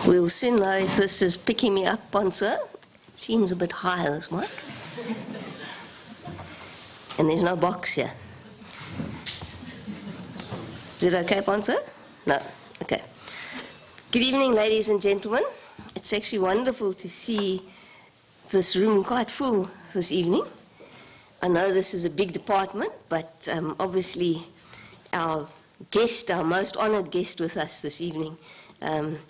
We'll soon know if this is picking me up, Bonso. Seems a bit high, this mic. And there's no box here. Is it okay, Bonso? No. Okay. Good evening, ladies and gentlemen. It's actually wonderful to see this room quite full this evening. I know this is a big department, but obviously our guest, our most honored guest with us this evening,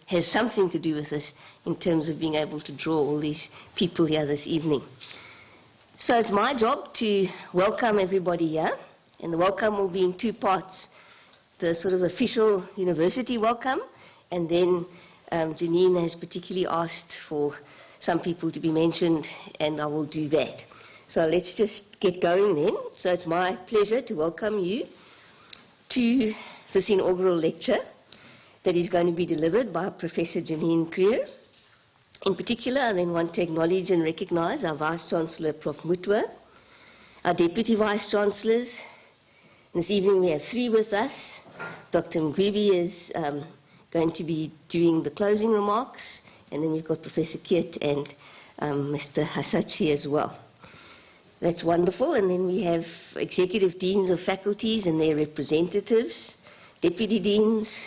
has something to do with this in terms of being able to draw all these people here this evening. So it's my job to welcome everybody here, and the welcome will be in two parts. The sort of official university welcome, and then Janine has particularly asked for some people to be mentioned, and I will do that. So let's just get going then. So it's my pleasure to welcome you to this inaugural lecture that is going to be delivered by Professor Janine Kruger. In particular, I then want to acknowledge and recognize our Vice-Chancellor, Prof. Mutwa, our Deputy Vice-Chancellors. This evening we have three with us. Dr. Mgwibi is going to be doing the closing remarks, and then we've got Professor Kiet and Mr. Hasachi as well. That's wonderful. And then we have executive deans of faculties and their representatives, deputy deans,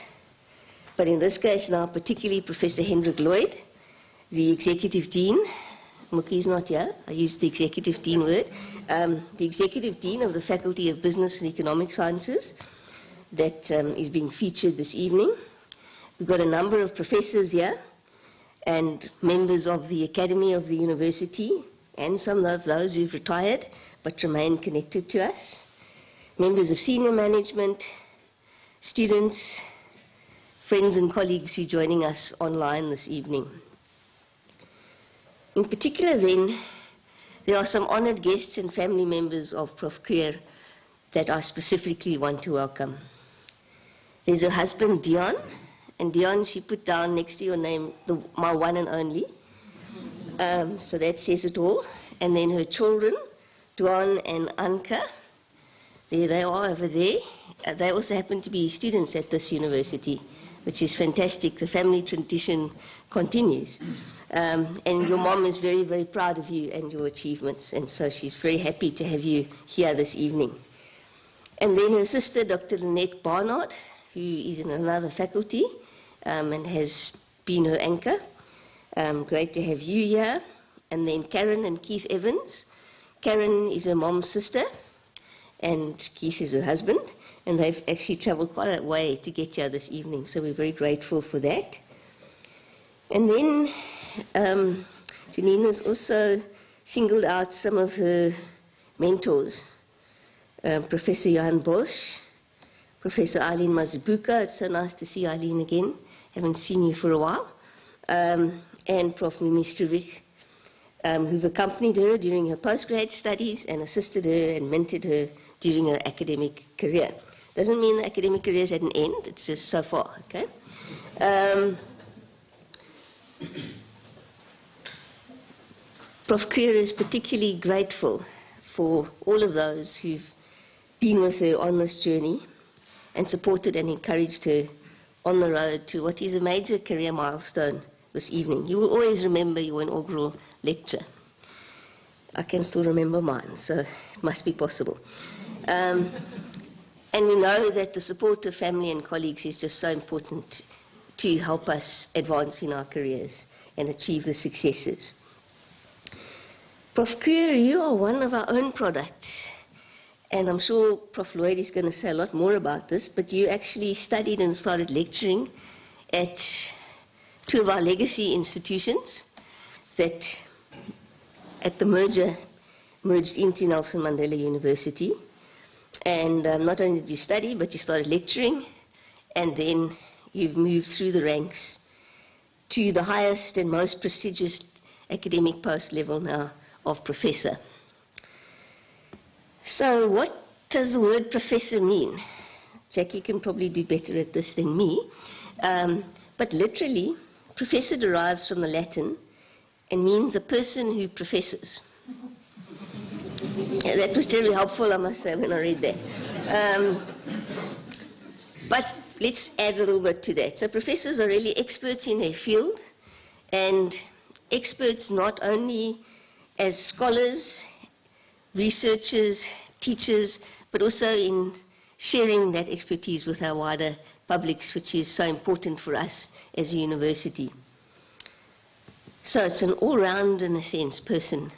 but in this case now particularly Professor Hendrik Lloyd, the executive dean. Muki's not here. I used the executive dean word. The executive dean of the Faculty of Business and Economic Sciences that is being featured this evening. We've got a number of professors here and members of the Academy of the University, and some of those who've retired but remain connected to us, members of senior management, students, friends and colleagues who are joining us online this evening. In particular then, there are some honored guests and family members of Prof. Kruger that I specifically want to welcome. There's her husband, Dion, and Dion, she put down next to your name, my one and only. So that says it all. And then her children, Duan and Anka. There they are over there. They also happen to be students at this university, which is fantastic. The family tradition continues. And your mom is very, very proud of you and your achievements, and so she's very happy to have you here this evening. And then her sister, Dr. Lynette Barnard, who is in another faculty and has been her anchor. Great to have you here. And then Karen and Keith Evans. Karen is her mom's sister, and Keith is her husband, and they've actually traveled quite a way to get here this evening, so we're very grateful for that. And then Janine has also singled out some of her mentors, Professor Johan Bosch, Professor Eileen Mazibuka. It's so nice to see Eileen again. Haven't seen you for a while. And Prof. Mimi Struvik, who've accompanied her during her postgrad studies and assisted her and mentored her during her academic career. Doesn't mean the academic career is at an end, it's just so far, okay? Prof. Kruger is particularly grateful for all of those who've been with her on this journey and supported and encouraged her on the road to what is a major career milestone this evening. You will always remember your inaugural lecture. I can still remember mine, so it must be possible. And we know that the support of family and colleagues is just so important to help us advance in our careers and achieve the successes. Prof. Kruger, you are one of our own products, and I'm sure Prof. Lloyd is going to say a lot more about this, but you actually studied and started lecturing at two of our legacy institutions that at the merged into Nelson Mandela University. And not only did you study, but you started lecturing, and then you've moved through the ranks to the highest and most prestigious academic post level now of professor. So what does the word professor mean? Jackie can probably do better at this than me. But literally, professor derives from the Latin and means a person who professes. That was terribly helpful, I must say, when I read that. But let's add a little bit to that. So professors are really experts in their field, and experts not only as scholars, researchers, teachers, but also in sharing that expertise with our wider publics, which is so important for us as a university. So it's an all-round, in a sense, person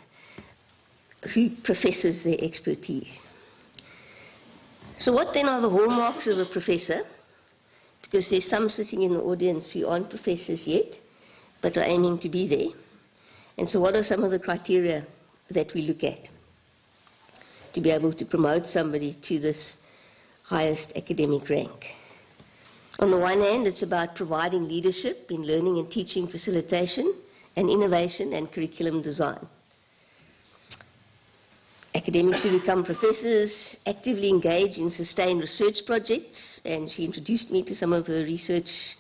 who professes their expertise. So what then are the hallmarks of a professor? Because there's some sitting in the audience who aren't professors yet, but are aiming to be there. And so what are some of the criteria that we look at to be able to promote somebody to this highest academic rank? On the one hand, it's about providing leadership in learning and teaching facilitation and innovation and curriculum design. Academics who become professors actively engage in sustained research projects, and she introduced me to some of her research,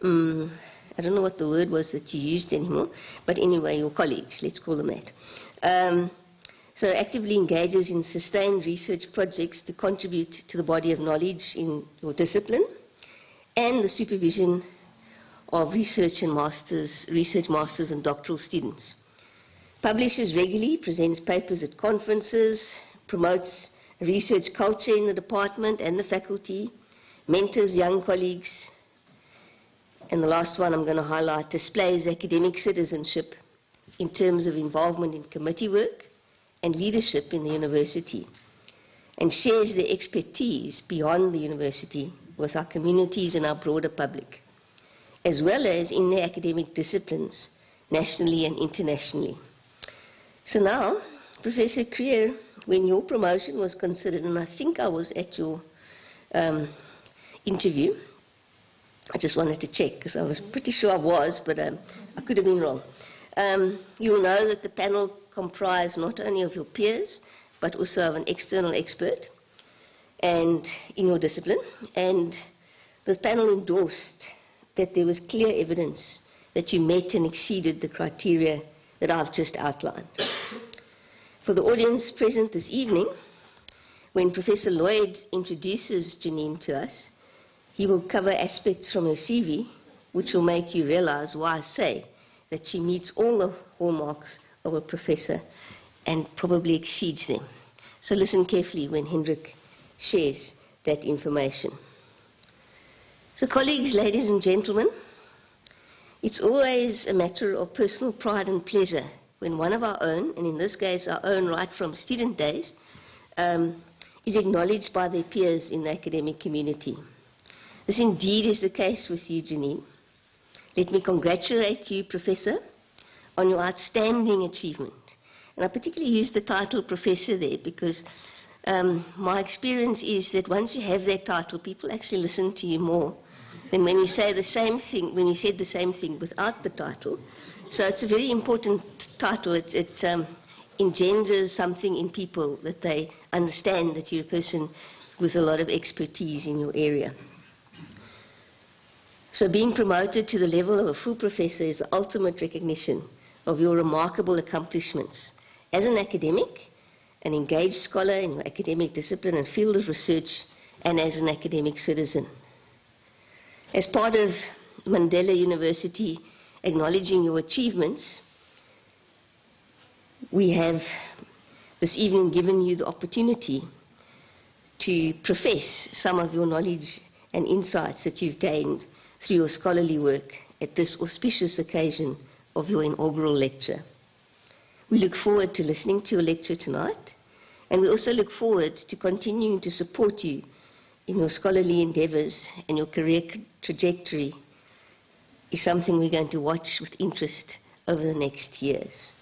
I don't know what the word was that you used anymore, but anyway, your colleagues, let's call them that. So actively engages in sustained research projects to contribute to the body of knowledge in your discipline, and the supervision of research masters and doctoral students. Publishes regularly, presents papers at conferences, promotes research culture in the department and the faculty, mentors young colleagues, and the last one I'm going to highlight, displays academic citizenship in terms of involvement in committee work and leadership in the university, and shares their expertise beyond the university with our communities and our broader public, as well as in their academic disciplines, nationally and internationally. So now, Professor Kruger, when your promotion was considered, and I think I was at your interview, I just wanted to check because I was pretty sure I was, but I could have been wrong. You'll know that the panel comprised not only of your peers, but also of an external expert and in your discipline, and the panel endorsed that there was clear evidence that you met and exceeded the criteria that I've just outlined. For the audience present this evening, when Professor Lloyd introduces Janine to us, he will cover aspects from her CV which will make you realize why I say that she meets all the hallmarks of a professor and probably exceeds them. So listen carefully when Hendrik shares that information. So colleagues, ladies and gentlemen, it's always a matter of personal pride and pleasure when one of our own, and in this case our own right from student days, is acknowledged by their peers in the academic community. This indeed is the case with you, Janine. Let me congratulate you, Professor, on your outstanding achievement. And I particularly use the title Professor there because my experience is that once you have that title, people actually listen to you more than when you say the same thing, when you said the same thing without the title. So it's a very important title. It engenders something in people that they understand that you're a person with a lot of expertise in your area. So being promoted to the level of a full professor is the ultimate recognition of your remarkable accomplishments as an academic, an engaged scholar in your academic discipline and field of research, and as an academic citizen. As part of Mandela University acknowledging your achievements, we have this evening given you the opportunity to profess some of your knowledge and insights that you've gained through your scholarly work at this auspicious occasion of your inaugural lecture. We look forward to listening to your lecture tonight, and we also look forward to continuing to support you in your scholarly endeavors, and your career trajectory is something we're going to watch with interest over the next years,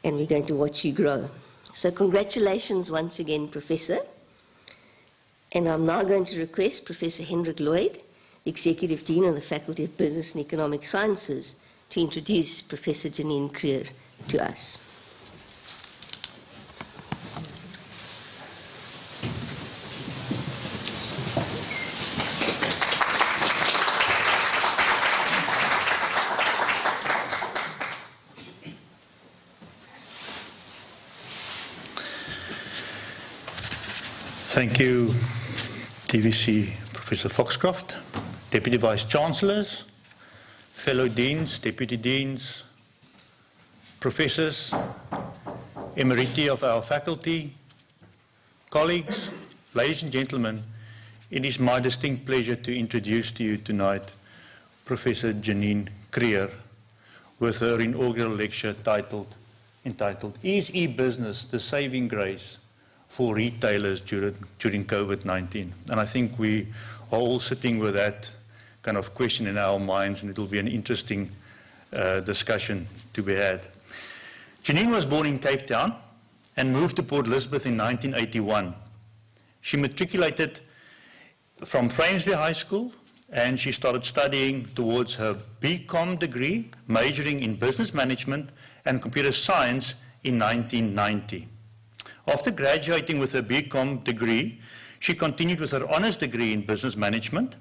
and we're going to watch you grow. So congratulations once again, Professor. And I'm now going to request Professor Hendrik Lloyd, the Executive Dean of the Faculty of Business and Economic Sciences, to introduce Professor Janine Kruger to us. Thank you, DVC Professor Foxcroft, Deputy Vice-Chancellors, fellow Deans, Deputy Deans, Professors, Emeriti of our faculty, colleagues, ladies and gentlemen, it is my distinct pleasure to introduce to you tonight Professor Janine Kruger with her inaugural lecture entitled Is E-Business the Saving Grace for Retailers during COVID-19? And I think we are all sitting with that kind of question in our minds, and it will be an interesting discussion to be had. Janine was born in Cape Town and moved to Port Elizabeth in 1981. She matriculated from Framesby High School, and she started studying towards her BCom degree, majoring in business management and computer science in 1990. After graduating with her BCom degree, she continued with her honors degree in business management.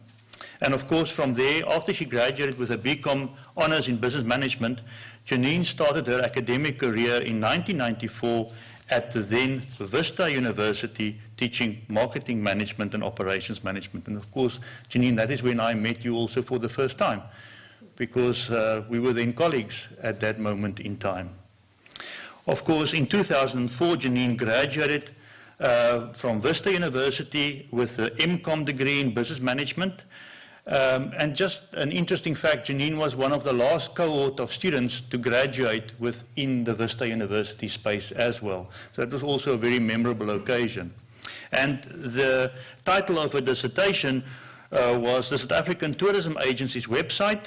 And of course, from there, after she graduated with her BCom honors in business management, Janine started her academic career in 1994 at the then Vista University, teaching marketing management and operations management. And of course, Janine, that is when I met you also for the first time, because we were then colleagues at that moment in time. Of course, in 2004, Janine graduated from Vista University with the MCom degree in business management. And just an interesting fact, Janine was one of the last cohort of students to graduate within the Vista University space as well. So it was also a very memorable occasion. And the title of her dissertation was the South African Tourism Agency's website,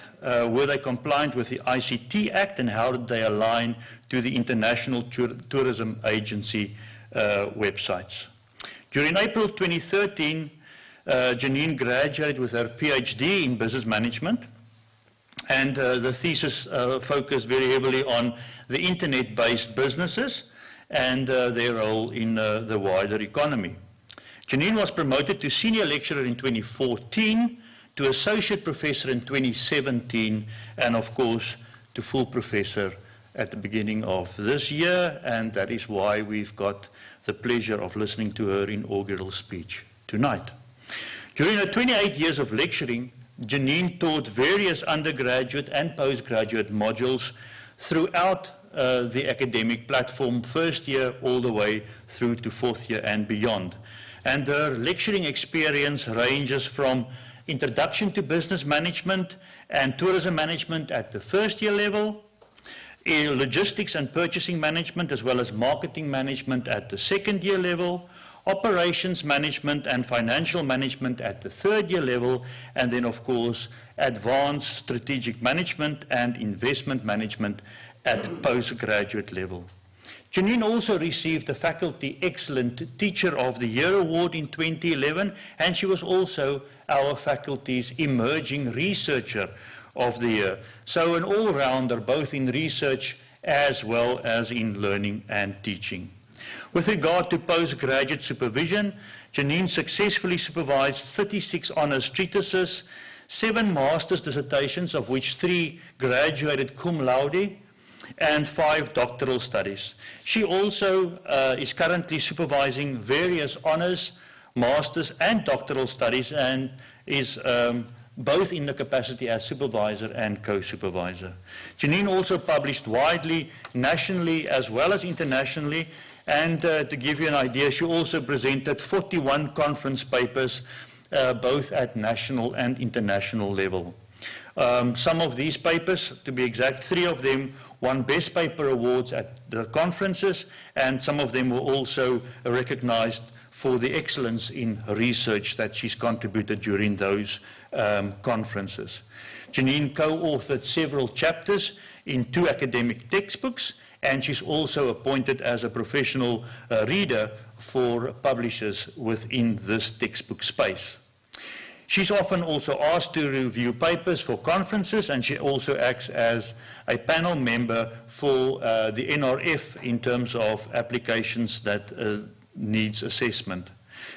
were they compliant with the ICT Act and how did they align to the International Tourism Agency websites. During April 2013, Janine graduated with her PhD in business management, and the thesis focused very heavily on the internet-based businesses and their role in the wider economy. Janine was promoted to senior lecturer in 2014, to associate professor in 2017, and of course to full professor at the beginning of this year, and that is why we've got the pleasure of listening to her inaugural speech tonight. During her 28 years of lecturing, Janine taught various undergraduate and postgraduate modules throughout the academic platform, first year all the way through to fourth year and beyond. And her lecturing experience ranges from introduction to business management and tourism management at the first year level, logistics and purchasing management, as well as marketing management at the second year level, operations management and financial management at the third year level, and then of course advanced strategic management and investment management at postgraduate level. Janine also received the Faculty Excellent Teacher of the Year Award in 2011, and she was also our faculty's Emerging Researcher of the Year. So an all-rounder, both in research as well as in learning and teaching. With regard to postgraduate supervision, Janine successfully supervised 36 honors treatises, 7 master's dissertations, of which 3 graduated cum laude, and 5 doctoral studies. She also is currently supervising various honors, master's, and doctoral studies, and is both in the capacity as supervisor and co-supervisor. Janine also published widely, nationally as well as internationally, and to give you an idea, she also presented 41 conference papers, both at national and international level. Some of these papers, to be exact, 3 of them won Best Paper Awards at the conferences, and some of them were also recognized for the excellence in research that she's contributed during those conferences. Janine co-authored several chapters in 2 academic textbooks, and she's also appointed as a professional reader for publishers within this textbook space. She's often also asked to review papers for conferences, and she also acts as a panel member for the NRF in terms of applications that needs assessment.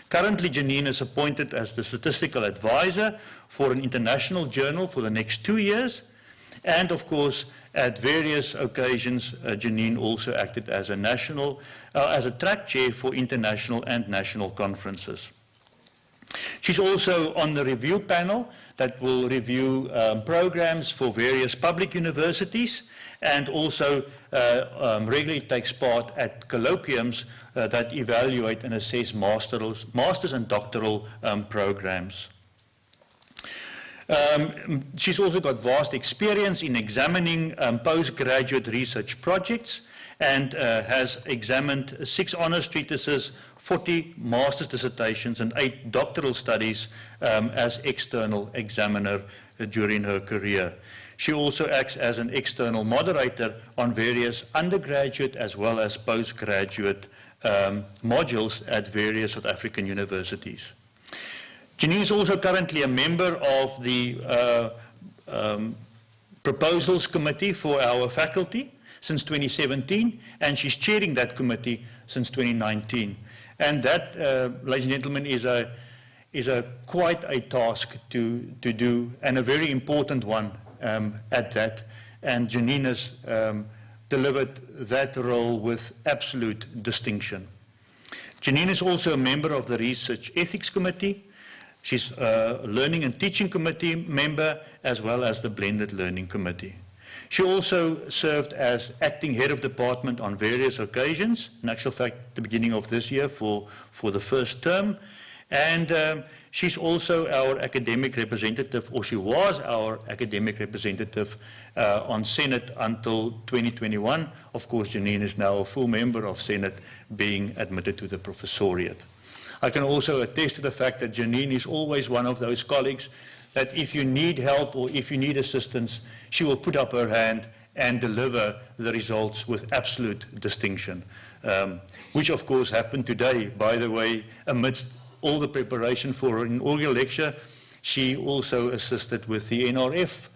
Currently, Janine is appointed as the statistical advisor for an international journal for the next 2 years, and of course, at various occasions, Janine also acted as a track chair for international and national conferences. She's also on the review panel that will review programs for various public universities, and also regularly takes part at colloquiums that evaluate and assess master's and doctoral programs. She's also got vast experience in examining postgraduate research projects, and has examined 6 honors treatises, 40 master's dissertations, and 8 doctoral studies as external examiner during her career. She also acts as an external moderator on various undergraduate as well as postgraduate modules at various South African universities. Janine is also currently a member of the proposals committee for our faculty since 2017, and she's chairing that committee since 2019. And that, ladies and gentlemen, is quite a task to do, and a very important one at that. And Janine has delivered that role with absolute distinction. Janine is also a member of the Research Ethics Committee. She's a Learning and Teaching Committee member, as well as the Blended Learning Committee. She also served as acting head of department on various occasions, in actual fact, the beginning of this year for the first term. And she's also our academic representative, or she was our academic representative on Senate until 2021. Of course, Janine is now a full member of Senate, being admitted to the professoriate. I can also attest to the fact that Janine is always one of those colleagues that if you need help or if you need assistance, she will put up her hand and deliver the results with absolute distinction, which of course happened today. By the way, amidst all the preparation for her inaugural lecture, she also assisted with the NRF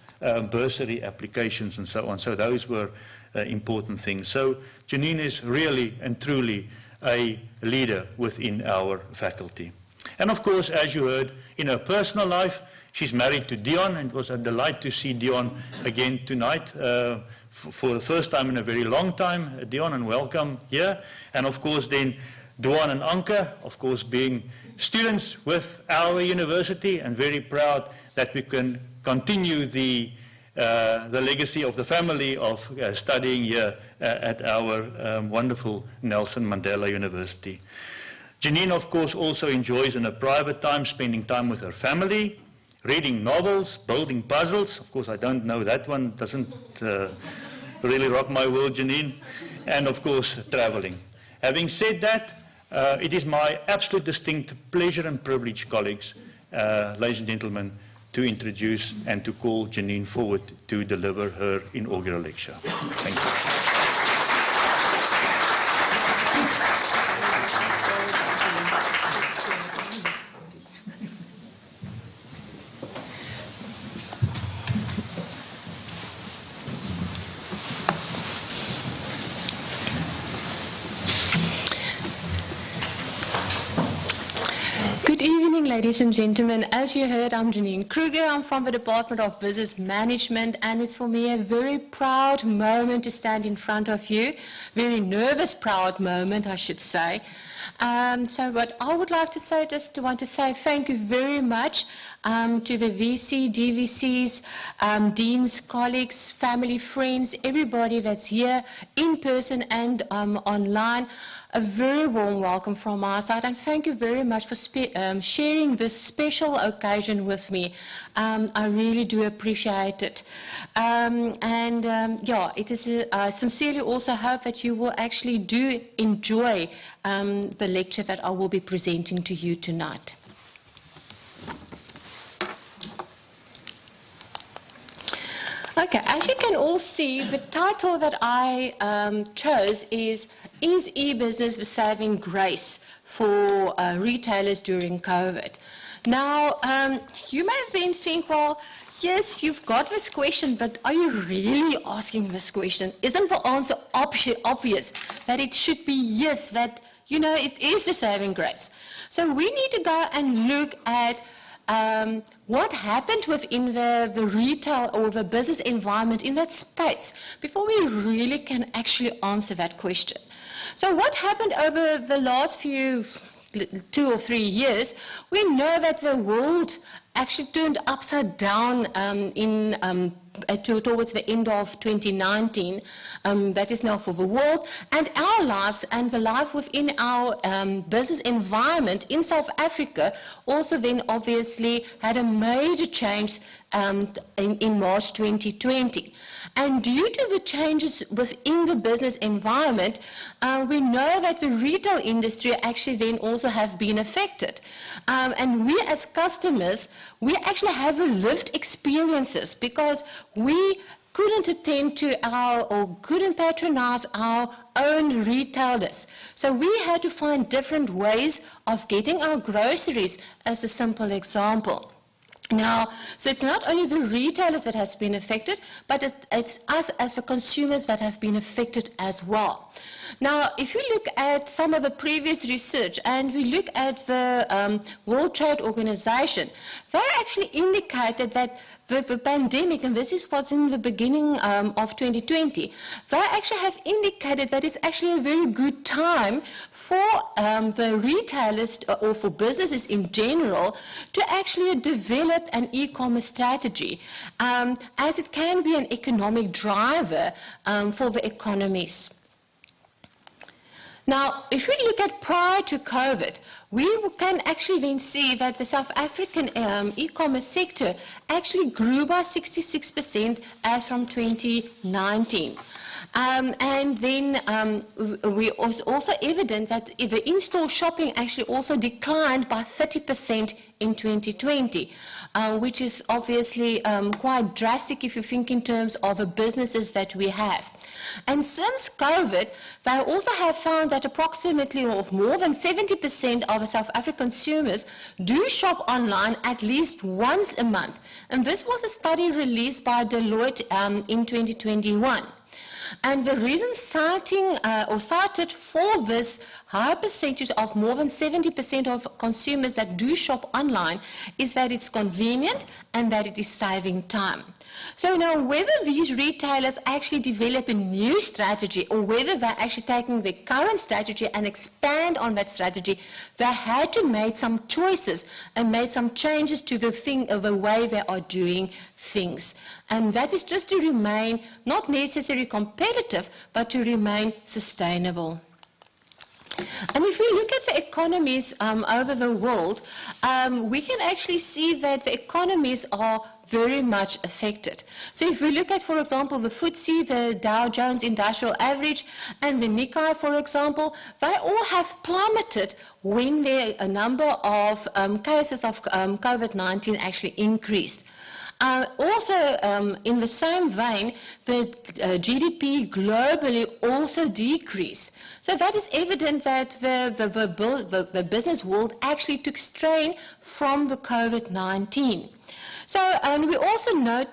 bursary applications and so on. So those were important things. So Janine is really and truly a leader within our faculty. And of course, as you heard, in her personal life, she's married to Dion, and it was a delight to see Dion again tonight for the first time in a very long time. Dion, and welcome here. And of course then, Duan and Anke, of course, being students with our university, and very proud that we can continue the legacy of the family of studying here at our wonderful Nelson Mandela University. Janine, of course, also enjoys in her private time spending time with her family, reading novels, building puzzles. Of course, I don't know that one, doesn't really rock my world, Janine. And of course, traveling. Having said that, it is my absolute distinct pleasure and privilege, colleagues, ladies and gentlemen, to introduce and to call Janine forward to deliver her inaugural lecture. Thank you. Ladies and gentlemen, as you heard, I'm Janine Kruger. I'm from the Department of Business Management, and it's for me a very proud moment to stand in front of you. Very nervous, proud moment, I should say. So what I would like to say, just want to say thank you very much to the VC, DVCs, deans, colleagues, family, friends, everybody that's here in person and online. A very warm welcome from our side, and thank you very much for sharing this special occasion with me. I really do appreciate it. Yeah, it is. I sincerely also hope that you will actually do enjoy the lecture that I will be presenting to you tonight. Okay, as you can all see, the title that I chose is e-business the saving grace for retailers during COVID? Now, you may then think, well, yes, you've got this question, but are you really asking this question? Isn't the answer obvious that it should be yes, that, you know, it is the saving grace? So we need to go and look at what happened within the retail or the business environment in that space before we really can actually answer that question. So what happened over the last few 2 or 3 years, we know that the world actually turned upside down towards the end of 2019. That is now for the world, and our lives and the life within our business environment in South Africa also then obviously had a major change in March 2020. And due to the changes within the business environment, we know that the retail industry actually then also have been affected. And we as customers, we actually have lived experiences because we couldn't attend to or couldn't patronize our own retailers. So we had to find different ways of getting our groceries, as a simple example. Now, so it's not only the retailers that has been affected, but it's us as the consumers that have been affected as well. Now, if you look at some of the previous research and we look at the World Trade Organization, they actually indicated that the pandemic, and this was in the beginning of 2020, they actually have indicated that it's actually a very good time for the retailers or for businesses in general to actually develop an e-commerce strategy, as it can be an economic driver for the economies. Now, if we look at prior to COVID, we can actually then see that the South African e-commerce sector actually grew by 66% as from 2019. And then we also evident that the in-store shopping actually also declined by 30% in 2020, which is obviously quite drastic if you think in terms of the businesses that we have. And since COVID, they also have found that approximately or more than 70% of South African consumers do shop online at least once a month. And this was a study released by Deloitte in 2021. And the reason cited for this high percentage of more than 70% of consumers that do shop online is that it's convenient and that it is saving time. So now whether these retailers actually develop a new strategy or whether they're actually taking their current strategy and expand on that strategy, they had to make some choices and made some changes to the way they are doing things. And that is just to remain not necessarily competitive, but to remain sustainable. And if we look at the economies over the world, we can actually see that the economies are very much affected. So if we look at, for example, the FTSE, the Dow Jones Industrial Average, and the Nikkei, for example, they all have plummeted when a number of cases of COVID-19 actually increased. Also, in the same vein, the GDP globally also decreased. So that is evident that the business world actually took strain from the COVID-19. So, and we also know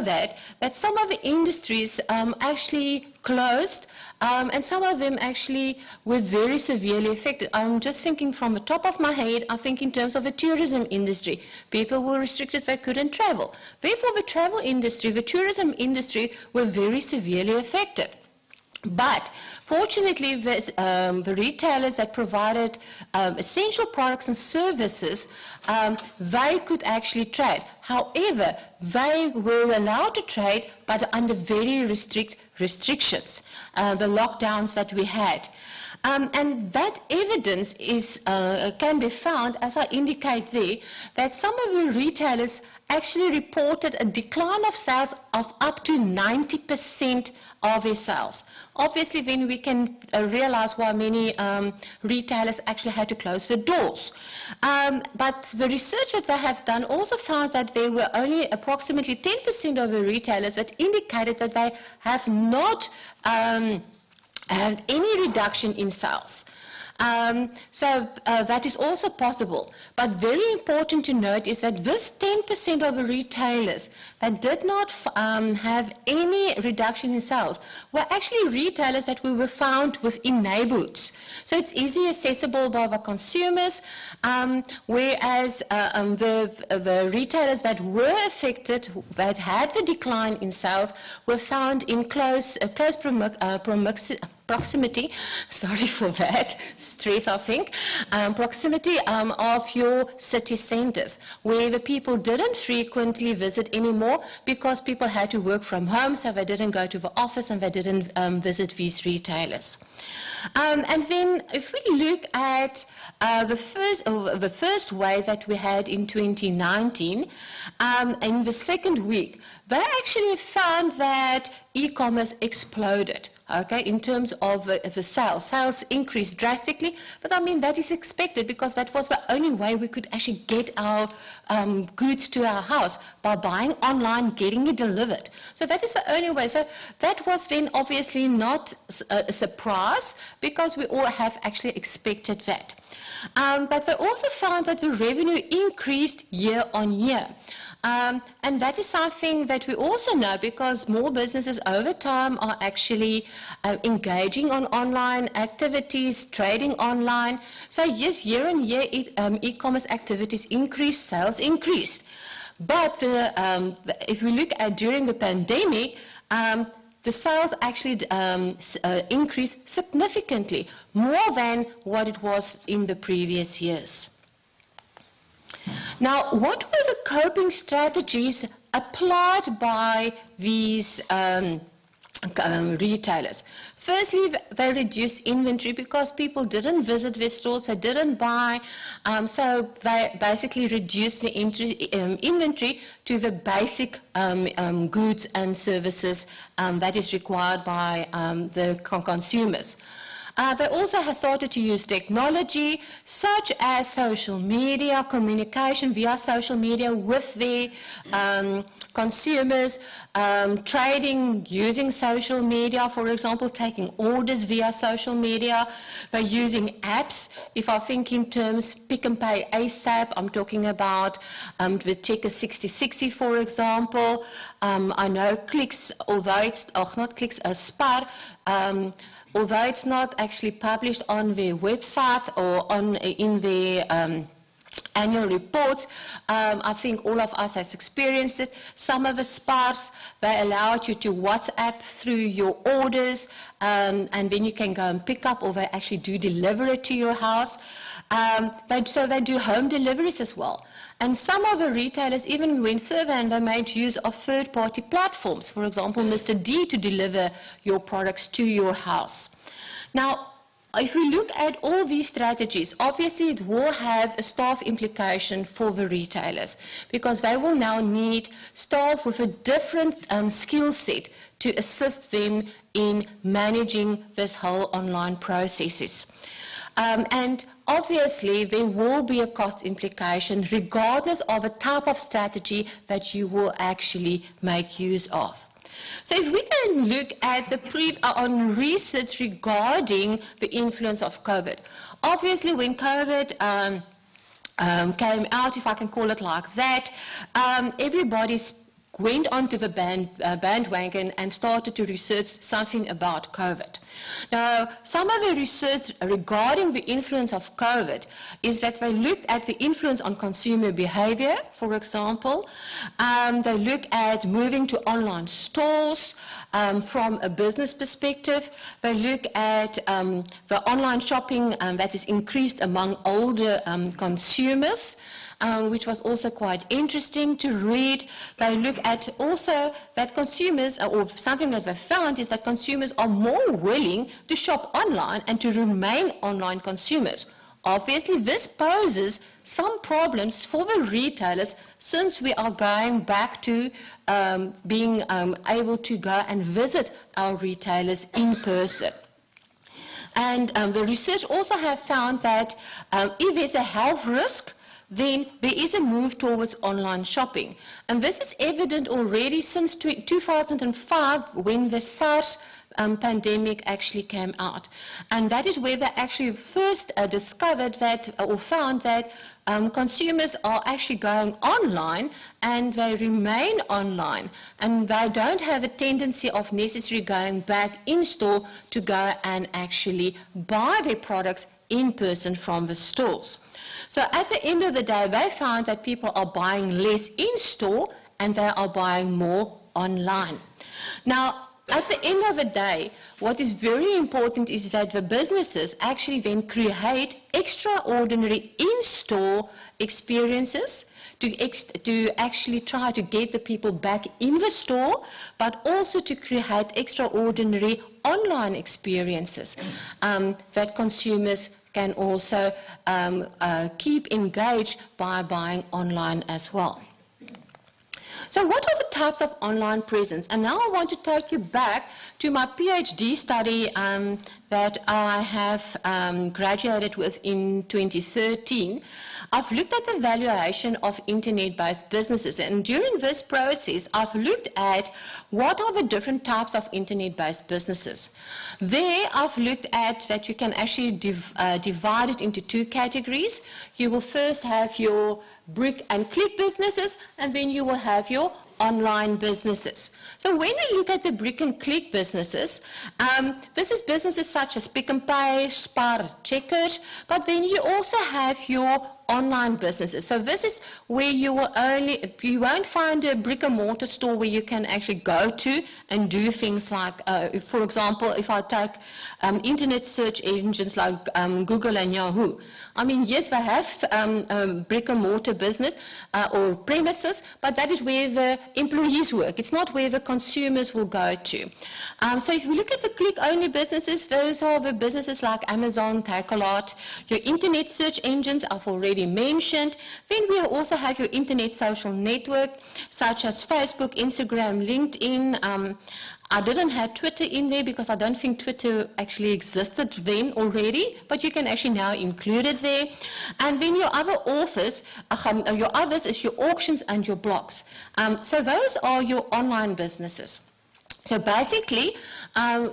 that some of the industries actually closed, and some of them actually were very severely affected. I'm just thinking from the top of my head, I think in terms of the tourism industry. People were restricted, they couldn't travel. Therefore, the travel industry, the tourism industry were very severely affected. But fortunately, the retailers that provided essential products and services, they could actually trade. However, they were allowed to trade, but under very restrictions, the lockdowns that we had. And that evidence can be found, as I indicate there, that some of the retailers actually reported a decline of sales of up to 90% of their sales. Obviously, then we can realize why many retailers actually had to close the doors. But the research that they have done also found that there were only approximately 10% of the retailers that indicated that they have not had any reduction in sales. So that is also possible. But very important to note is that this 10% of the retailers that did not have any reduction in sales were actually retailers that were found within neighborhoods. So it's easily accessible by the consumers, whereas the retailers that were affected, proximity, sorry for that, stress I think, proximity of your city centres, where the people didn't frequently visit anymore because people had to work from home, so they didn't go to the office and they didn't visit these retailers. And then if we look at the first wave that we had in 2019, in the second week, they actually found that e-commerce exploded. Okay, in terms of the sales. Sales increased drastically, but I mean that is expected because that was the only way we could actually get our goods to our house, by buying online, getting it delivered. So that is the only way. So that was then obviously not a surprise because we all have actually expected that. But they also found that the revenue increased year on year. And that is something that we also know because more businesses over time are actually engaging on online activities, trading online. So yes, year on year e-commerce activities increased, sales increased. But if we look at during the pandemic, the sales actually increased significantly, more than what it was in the previous years. Now, what were the coping strategies applied by these retailers? Firstly, they reduced inventory because people didn't visit their stores, they didn't buy, so they basically reduced the inventory to the basic goods and services that is required by the consumers. They also have started to use technology such as social media, communication via social media with the consumers, trading using social media, for example, taking orders via social media. They're using apps. If I think in terms Pick and Pay ASAP, I'm talking about the Checker 6060, for example. I know Clicks, although it's not Clicks, Spar, although it's not actually published on their website or in their annual reports, I think all of us has experienced it. Some of the Spars, they allow you to WhatsApp through your orders, and then you can go and pick up, or they actually do deliver it to your house. So they do home deliveries as well. And some of the retailers even went further and they made use of third-party platforms, for example, Mr. D, to deliver your products to your house. Now, if we look at all these strategies, obviously it will have a staff implication for the retailers because they will now need staff with a different skill set to assist them in managing this whole online processes. And obviously, there will be a cost implication regardless of the type of strategy that you will actually make use of. So if we can look at the research regarding the influence of COVID, obviously when COVID came out, if I can call it like that, everybody went onto the bandwagon and started to research something about COVID. Now, some of the research regarding the influence of COVID is that they looked at the influence on consumer behavior, for example. They look at moving to online stores from a business perspective. They look at the online shopping that is increased among older consumers. Which was also quite interesting to read. They look at also that consumers, or something that they found is that consumers are more willing to shop online and to remain online consumers. Obviously, this poses some problems for the retailers since we are going back to being able to go and visit our retailers in person. And the research also have found that if there's a health risk, then there is a move towards online shopping. And this is evident already since 2005 when the SARS pandemic actually came out. And that is where they actually first discovered that, or found that consumers are actually going online and they remain online. And they don't have a tendency of necessarily going back in store to go and actually buy their products in person from the stores. So at the end of the day, they found that people are buying less in store and they are buying more online. Now, at the end of the day, what is very important is that the businesses actually then create extraordinary in-store experiences to actually try to get the people back in the store, but also to create extraordinary online experiences that consumers can also keep engaged by buying online as well. So what are the types of online presence? And now I want to take you back to my PhD study that I have graduated with in 2013. I've looked at the valuation of internet-based businesses, and during this process I've looked at what are the different types of internet-based businesses. There I've looked at that you can actually divide it into two categories. You will first have your brick and click businesses, and then you will have your online businesses. So when you look at the brick and click businesses, this is businesses such as Pick and Pay, Spar, Checkers, but then you also have your online businesses. So this is where you won't find a brick and mortar store where you can actually go to and do things like, for example, if I take internet search engines like Google and Yahoo. I mean, yes, they have brick and mortar business or premises, but that is where the employees work. It's not where the consumers will go to. So if we look at the click-only businesses, those are the businesses like Amazon, Takealot, your internet search engines I've already mentioned. Then we also have your internet social network, such as Facebook, Instagram, LinkedIn. I didn't have Twitter in there because I don't think Twitter actually existed then already, but you can actually now include it there. And then your other authors, your others is your auctions and your blogs. So those are your online businesses. So basically,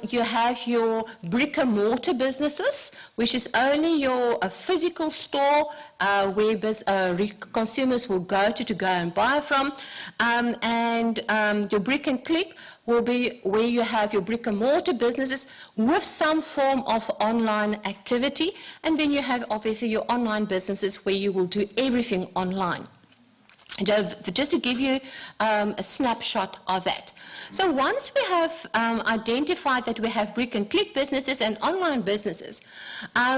you have your brick and mortar businesses, which is only your physical store where consumers will go to go and buy from, and your brick and click will be where you have your brick and mortar businesses with some form of online activity, and then you have obviously your online businesses where you will do everything online. Just to give you a snapshot of that. So once we have identified that we have brick and click businesses and online businesses,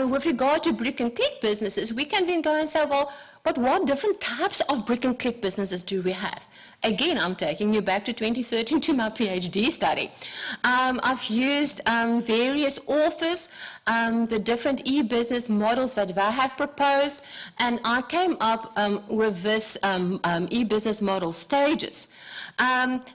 with regard to brick and click businesses, we can then go and say, well, but what different types of brick and click businesses do we have? Again, I'm taking you back to 2013 to my PhD study. I've used various authors, the different e-business models that they have proposed, and I came up with this e-business model stages.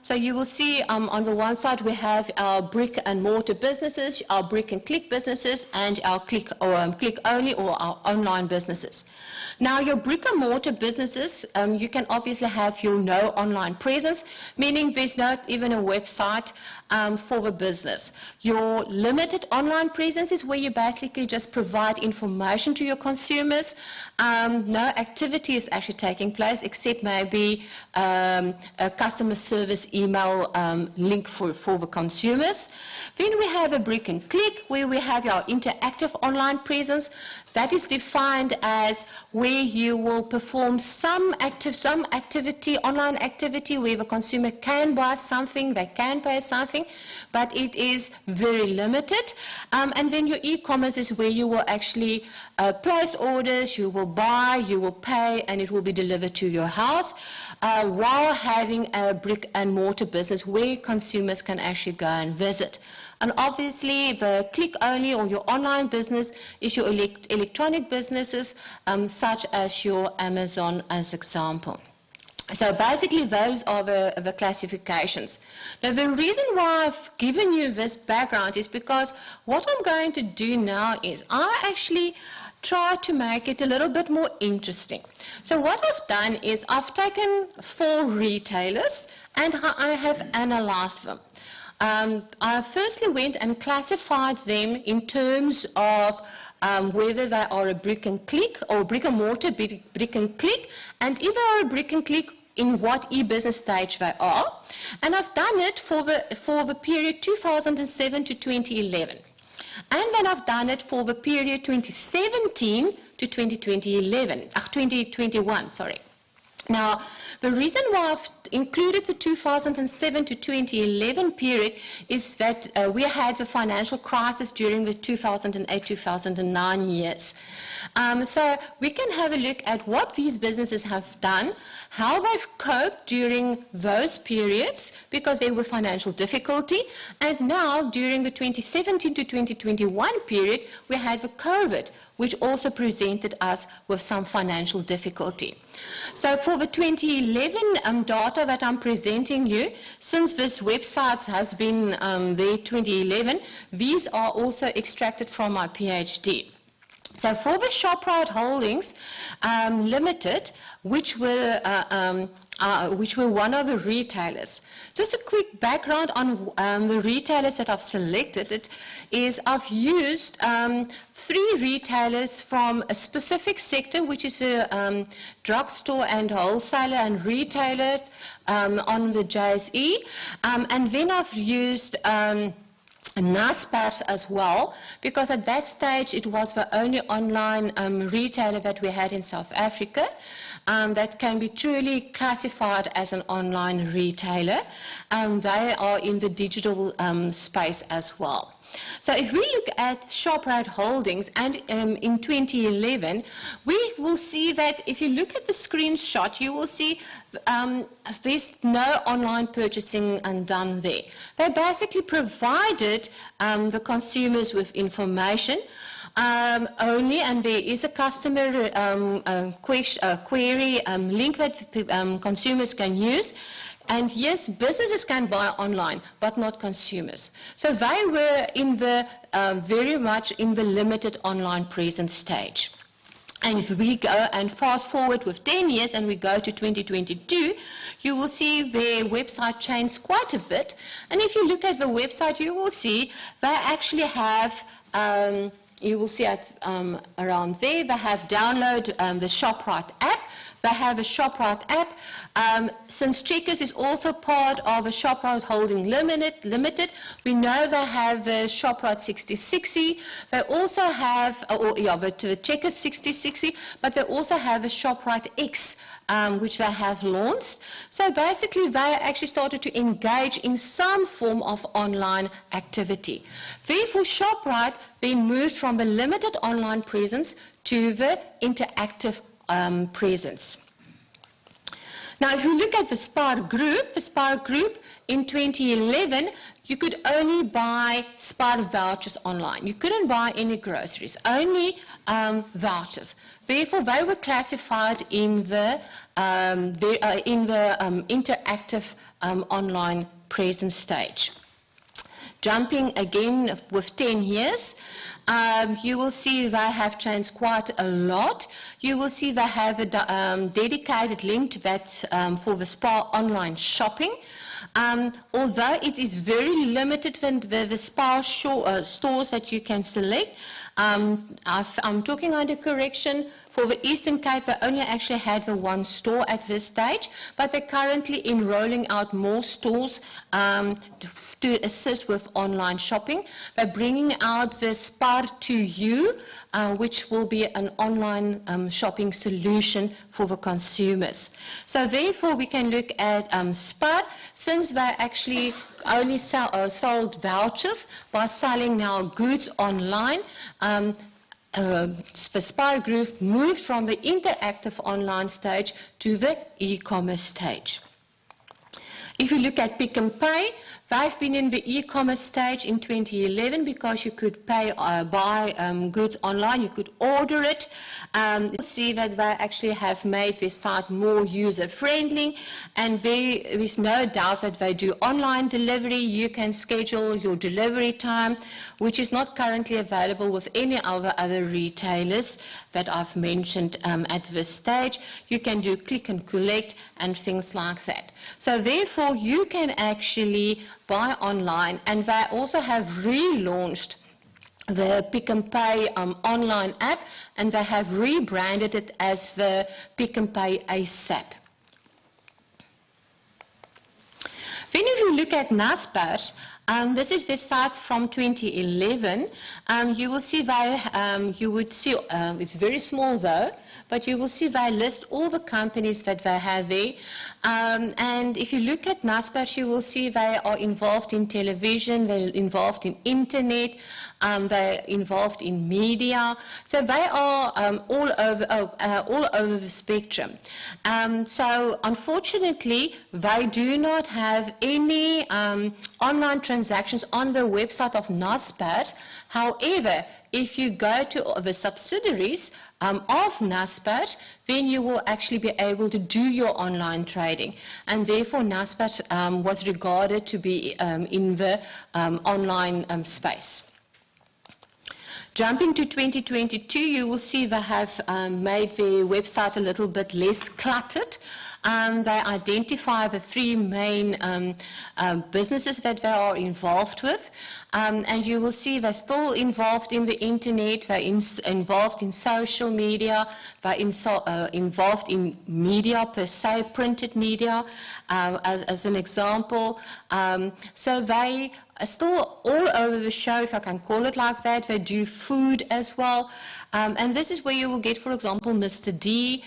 So you will see on the one side we have our brick and mortar businesses, our brick and click businesses, and our click only or our online businesses. Now your brick and mortar businesses, you can obviously have your no online presence, meaning there's not even a website for the business. Your limited online presence is where you basically just provide information to your consumers. No activity is actually taking place except maybe a customer service email link for the consumers. Then we have a brick and click where we have our interactive online presence. That is defined as where you will perform some activity, online activity, where the consumer can buy something, they can pay something, but it is very limited. And then your e-commerce is where you will actually place orders, you will buy, you will pay, and it will be delivered to your house, while having a brick and mortar business where consumers can actually go and visit. And obviously, the click-only or your online business is your electronic businesses, such as your Amazon as example. So basically, those are the classifications. Now, the reason why I've given you this background is because what I'm going to do now is I actually try to make it a little bit more interesting. So what I've done is I've taken 4 retailers and I have analyzed them. I firstly went and classified them in terms of whether they are a brick and click or brick and mortar brick and click, and if they are a brick and click, in what e-business stage they are. And I've done it for the period 2007 to 2011. And then I've done it for the period 2017 to 2021, sorry. Now, the reason why included the 2007 to 2011 period is that we had the financial crisis during the 2008-2009 years. So we can have a look at what these businesses have done, how they've coped during those periods because there were financial difficulty, and now during the 2017 to 2021 period we had the COVID, which also presented us with some financial difficulty. So for the 2011 data that I'm presenting you, since this website has been there 2011, these are also extracted from my PhD. So for the Shoprite Holdings Limited, which were one of the retailers. Just a quick background on the retailers that I've selected is I've used 3 retailers from a specific sector, which is the drugstore and wholesaler and retailers on the JSE, and then I've used NASPARS as well, because at that stage it was the only online retailer that we had in South Africa that can be truly classified as an online retailer. They are in the digital space as well. So if we look at Shoprite Holdings and in 2011, we will see that if you look at the screenshot, you will see there's no online purchasing done there. They basically provided the consumers with information only, and there is a customer query link that consumers can use. And yes, businesses can buy online, but not consumers. So they were in the very much in the limited online presence stage. And if we go and fast forward with 10 years and we go to 2022, you will see their website changed quite a bit. And if you look at the website, you will see they actually have you will see at, around there, they have downloaded the Shoprite app. They have a Shoprite app. Since Checkers is also part of a Shoprite Holding Limited, we know they have the Shoprite 6060. They also have, the Checkers 6060, but they also have a Shoprite X, which they have launched. So basically, they actually started to engage in some form of online activity. Therefore, Shoprite then moved from the limited online presence to the interactive presence. Now, if you look at the Spar Group in 2011, you could only buy Spar vouchers online. You couldn't buy any groceries, only vouchers. Therefore, they were classified in the interactive online presence stage. Jumping again with 10 years, you will see they have changed quite a lot. You will see they have a dedicated link to that for the Spar online shopping. Although it is very limited the Spar stores that you can select. I'm talking under correction. For the Eastern Cape, they only actually had the 1 store at this stage, but they're currently rolling out more stores to assist with online shopping. They're bringing out the Spar 2U, which will be an online shopping solution for the consumers. So therefore, we can look at Spar, since they actually only sold vouchers by selling now goods online. The Spar Group moved from the interactive online stage to the e-commerce stage. If you look at Pick n Pay, they've been in the e-commerce stage in 2011 because you could buy goods online, you could order it. You'll see that they actually have made their site more user-friendly, and there is no doubt that they do online delivery. You can schedule your delivery time, which is not currently available with any other retailers that I've mentioned at this stage. You can do click and collect and things like that. So therefore, you can actually buy online, and they also have relaunched the Pick n Pay online app, and they have rebranded it as the Pick n Pay ASAP. Then if you look at NASPARS, This is the site from 2011. You will see it's very small though, but you will see they list all the companies that they have there. And if you look at NASPAT, you will see they are involved in television, they're involved in internet, they're involved in media. So they are all over the spectrum. So unfortunately, they do not have any online transactions on the website of NASPAT. However, if you go to the subsidiaries of NASPAT, then you will actually be able to do your online trading. And therefore, NASPAT was regarded to be in the online space. Jumping to 2022, you will see they have made their website a little bit less cluttered. They identify the three main businesses that they are involved with. And you will see they're still involved in the internet, they're involved in social media, they're involved in media per se, printed media, as an example. So they are still all over the show, if I can call it like that. They do food as well. And this is where you will get, for example, Mr. D.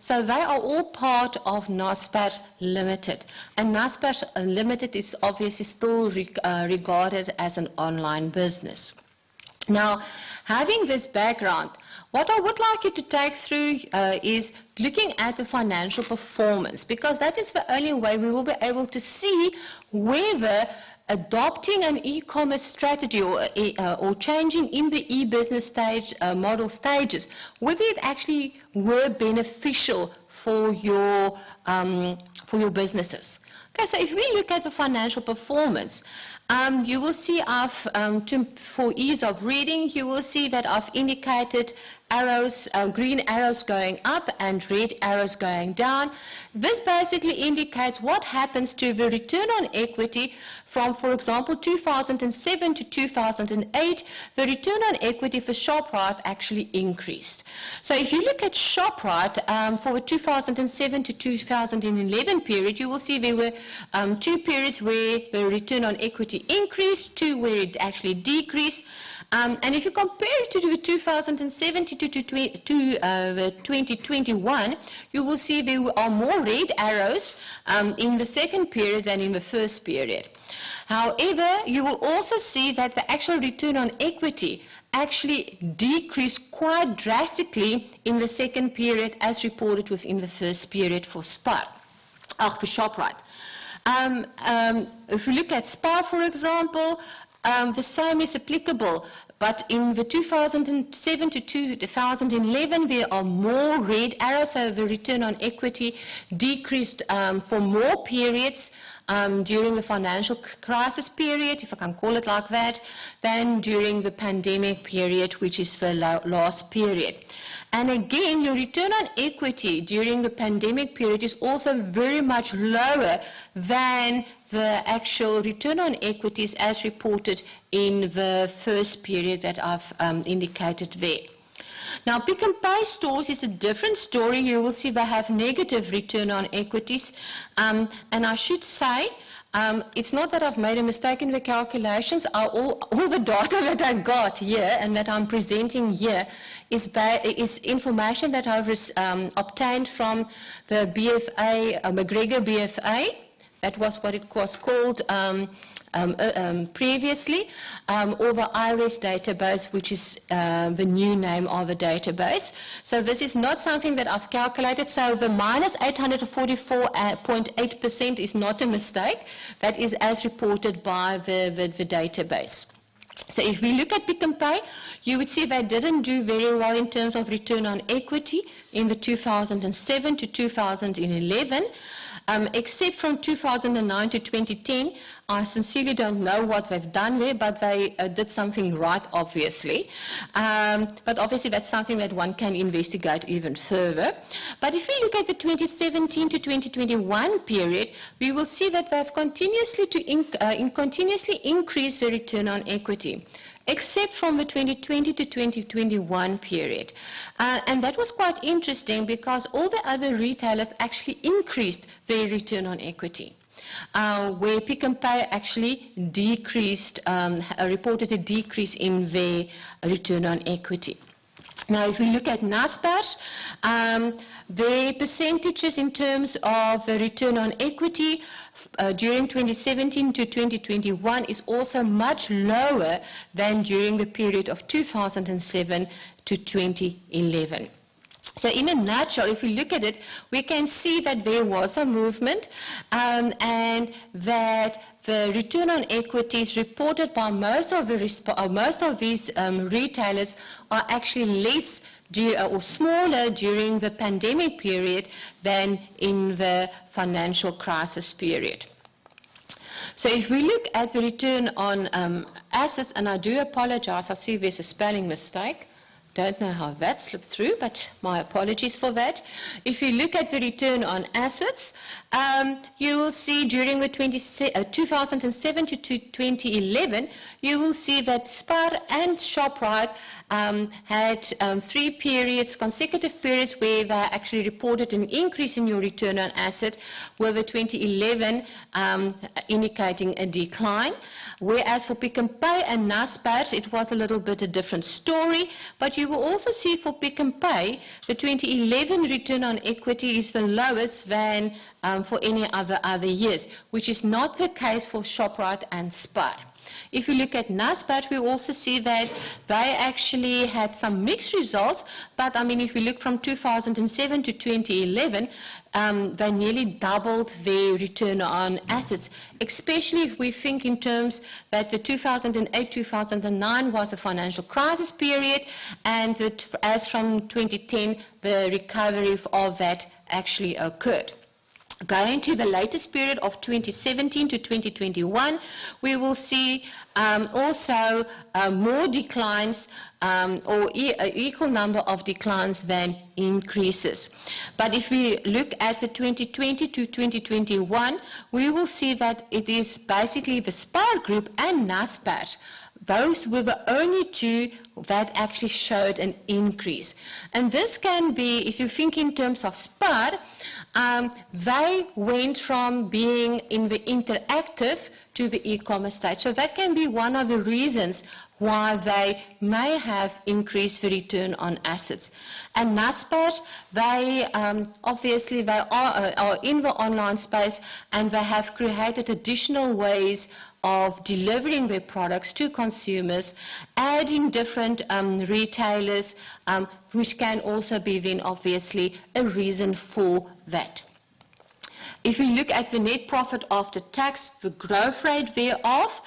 So they are all part of NASPAT Limited. And NASPAT Limited is obviously still regarded as an online business. Now, having this background, what I would like you to take through is looking at the financial performance, because that is the only way we will be able to see whether adopting an e-commerce strategy or changing in the e-business stage model stages, whether it actually were beneficial for your businesses. Okay, so if we look at the financial performance, you will see for ease of reading, you will see that I've indicated arrows, green arrows going up and red arrows going down. This basically indicates what happens to the return on equity from, for example, 2007 to 2008. The return on equity for Shoprite actually increased. So if you look at Shoprite for the 2007 to 2011 period, you will see there were 2 periods where the return on equity increased, 2 where it actually decreased. And if you compare it to the 2007 to 2021, you will see there are more red arrows in the second period than in the first period. However, you will also see that the actual return on equity actually decreased quite drastically in the second period as reported within the first period for Shoprite. If we look at SPAR, for example, the same is applicable, but in the 2007 to 2011, there are more red arrows, so the return on equity decreased for more periods during the financial crisis period, if I can call it like that, than during the pandemic period, which is the last period. And again, your return on equity during the pandemic period is also very much lower than the actual return on equities as reported in the first period that I've indicated there. Now, Pick n Pay stores is a different story. You will see they have negative return on equities. And I should say, it's not that I've made a mistake in the calculations. All the data that I got here and that I'm presenting here is information that I've obtained from the BFA, McGregor BFA. That was what it was called previously, or the IRS database, which is the new name of the database. So this is not something that I've calculated. So the minus 844.8% is not a mistake. That is as reported by the database. So if we look at Pick n Pay, you would see they didn't do very well in terms of return on equity in the 2007 to 2011. Except from 2009 to 2010, I sincerely don't know what they've done there, but they did something right, obviously. But obviously that's something that one can investigate even further. But if we look at the 2017 to 2021 period, we will see that they've continuously increased the return on equity, except from the 2020 to 2021 period. And that was quite interesting because all the other retailers actually increased their return on equity. where Pick n Pay actually decreased, reported a decrease in their return on equity. Now, if we look at Naspers, the percentages in terms of the return on equity during 2017 to 2021 is also much lower than during the period of 2007 to 2011. So in a nutshell, if we look at it, we can see that there was a movement and that the return on equities reported by most of these retailers are actually less or smaller during the pandemic period than in the financial crisis period. So if we look at the return on assets, and I do apologize, I see there's a spelling mistake. Don't know how that slipped through, but my apologies for that. If you look at the return on assets, you will see during the 2007 to 2011, you will see that Spar and Shoprite had 3 periods, consecutive periods, where they actually reported an increase in your return on asset, with the 2011 indicating a decline. Whereas for Pick n Pay and Naspers, it was a little bit a different story, but you will also see for Pick n Pay, the 2011 return on equity is the lowest than for any other years, which is not the case for Shoprite and Spar. If you look at Naspers, we also see that they actually had some mixed results, but I mean, if we look from 2007 to 2011, they nearly doubled their return on assets, especially if we think in terms that the 2008-2009 was a financial crisis period, and that as from 2010, the recovery of that actually occurred. Going to the latest period of 2017 to 2021, we will see also more declines or equal number of declines than increases. But if we look at the 2020 to 2021, we will see that it is basically the Spar Group and Naspers. Those were the only two that actually showed an increase. And this can be, if you think in terms of Spar, they went from being in the interactive to the e-commerce stage. So that can be one of the reasons why they may have increased the return on assets. And Naspers, they obviously they are in the online space, and they have created additional ways of delivering their products to consumers, adding different retailers, which can also be then obviously a reason for that. If we look at the net profit after tax, the growth rate thereof,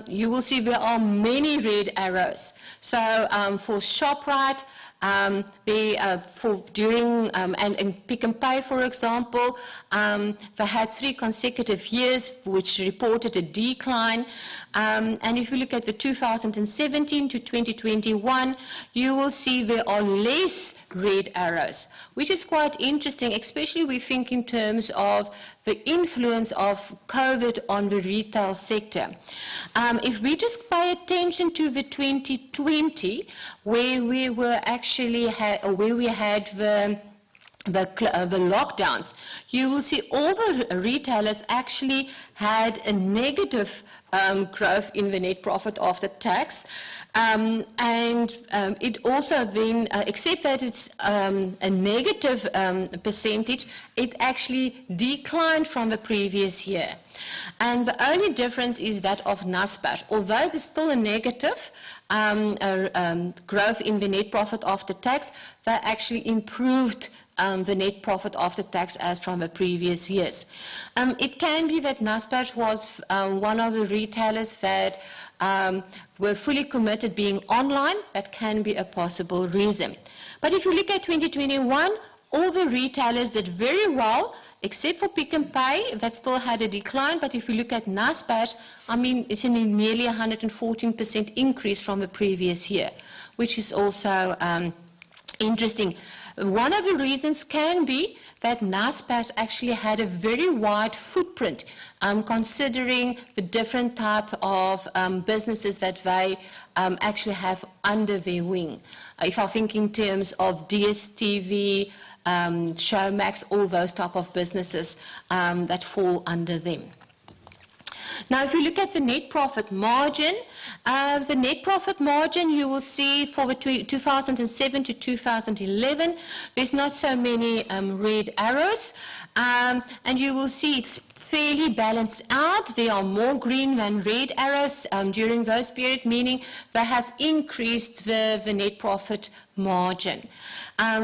you will see there are many red arrows. So for Shoprite, and Pick n Pay, for example, they had 3 consecutive years which reported a decline. And if we look at the 2017 to 2021, you will see there are less red arrows, which is quite interesting, especially we think in terms of the influence of COVID on the retail sector. If we just pay attention to the 2020, where we were actually where we had the lockdowns, you will see all the retailers actually had a negative growth in the net profit after tax. It also then, except that it's a negative percentage, it actually declined from the previous year. And the only difference is that of Naspers. Although it is still a negative growth in the net profit after tax, they actually improved the net profit after tax as from the previous years. It can be that Naspers was one of the retailers that were fully committed being online. That can be a possible reason. But if you look at 2021, all the retailers did very well, except for Pick n Pay, that still had a decline. But if you look at Naspers, I mean, it's a nearly 114% increase from the previous year, which is also interesting. One of the reasons can be that Naspers actually had a very wide footprint, considering the different type of businesses that they actually have under their wing. If I think in terms of DSTV, Showmax, all those type of businesses that fall under them. Now, if you look at the net profit margin, you will see for the 2007 to 2011, there's not so many red arrows, and you will see it's fairly balanced out. There are more green than red arrows during those periods, meaning they have increased the net profit margin,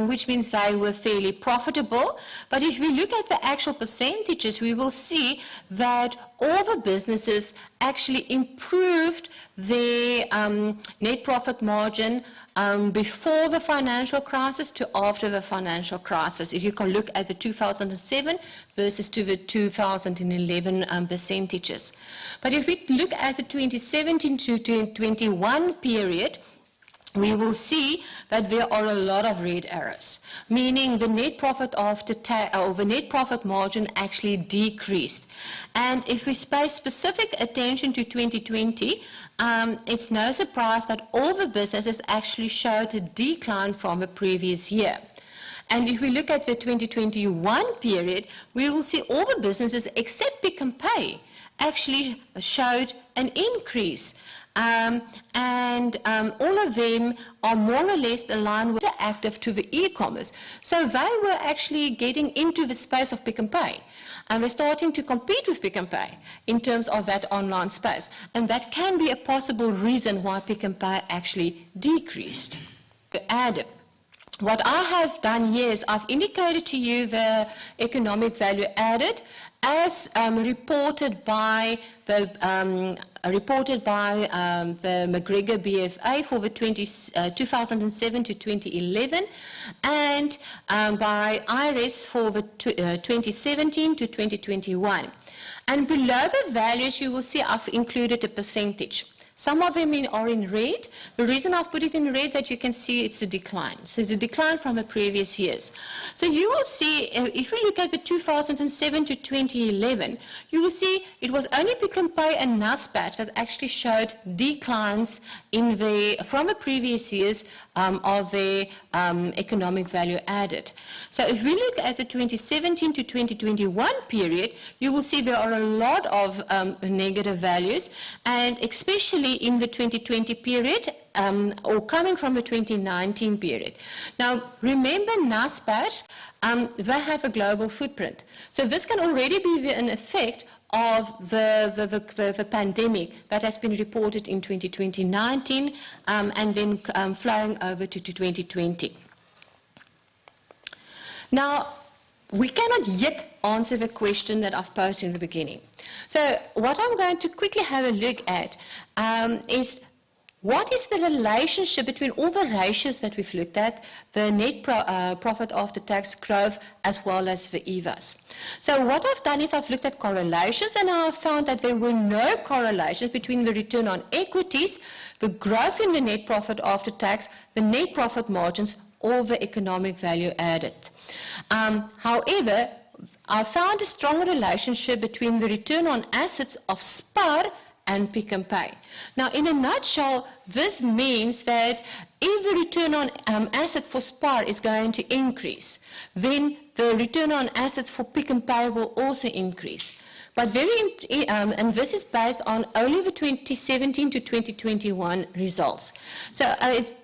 which means they were fairly profitable. But if we look at the actual percentages, we will see that all the businesses actually improved their net profit margin before the financial crisis to after the financial crisis. If you can look at the 2007 versus to the 2011 percentages. But if we look at the 2017 to 2021 period, we will see that there are a lot of red arrows, meaning the net profit after tax, or the net profit margin actually decreased. And if we pay specific attention to 2020, it's no surprise that all the businesses actually showed a decline from the previous year. And if we look at the 2021 period, we will see all the businesses except Pick n Pay actually showed an increase. All of them are more or less aligned with the active to the e-commerce. So they were actually getting into the space of Pick n Pay. And we're starting to compete with Pick n Pay in terms of that online space. And that can be a possible reason why Pick n Pay actually decreased. Added. What I have done here is I've indicated to you the economic value added as reported by the McGregor BFA for the 2007 to 2011 and by IRS for the 2017 to 2021. And below the values you will see I've included a percentage. Some of them are in red. The reason I've put it in red that you can see it's a decline. So it's a decline from the previous years. So you will see, if we look at the 2007 to 2011, you will see it was only Pick n Pay and Naspers that actually showed declines in from the previous years of their economic value added. So if we look at the 2017 to 2021 period, you will see there are a lot of negative values, and especially in the 2020 period or coming from the 2019 period. Now, remember Naspers, they have a global footprint. So this can already be an effect of the pandemic that has been reported in 2019 and then flowing over to 2020. Now, we cannot yet answer the question that I've posed in the beginning. So what I'm going to quickly have a look at is what is the relationship between all the ratios that we've looked at, the net profit after tax growth, as well as the EVAs. So what I've done is I've looked at correlations, and I've found that there were no correlations between the return on equities, the growth in the net profit after tax, the net profit margins, or the economic value added. However, I found a strong relationship between the return on assets of SPAR and Pick n Pay. Now, in a nutshell, this means that if the return on asset for SPAR is going to increase, then the return on assets for Pick n Pay will also increase. But and this is based on only the 2017 to 2021 results. So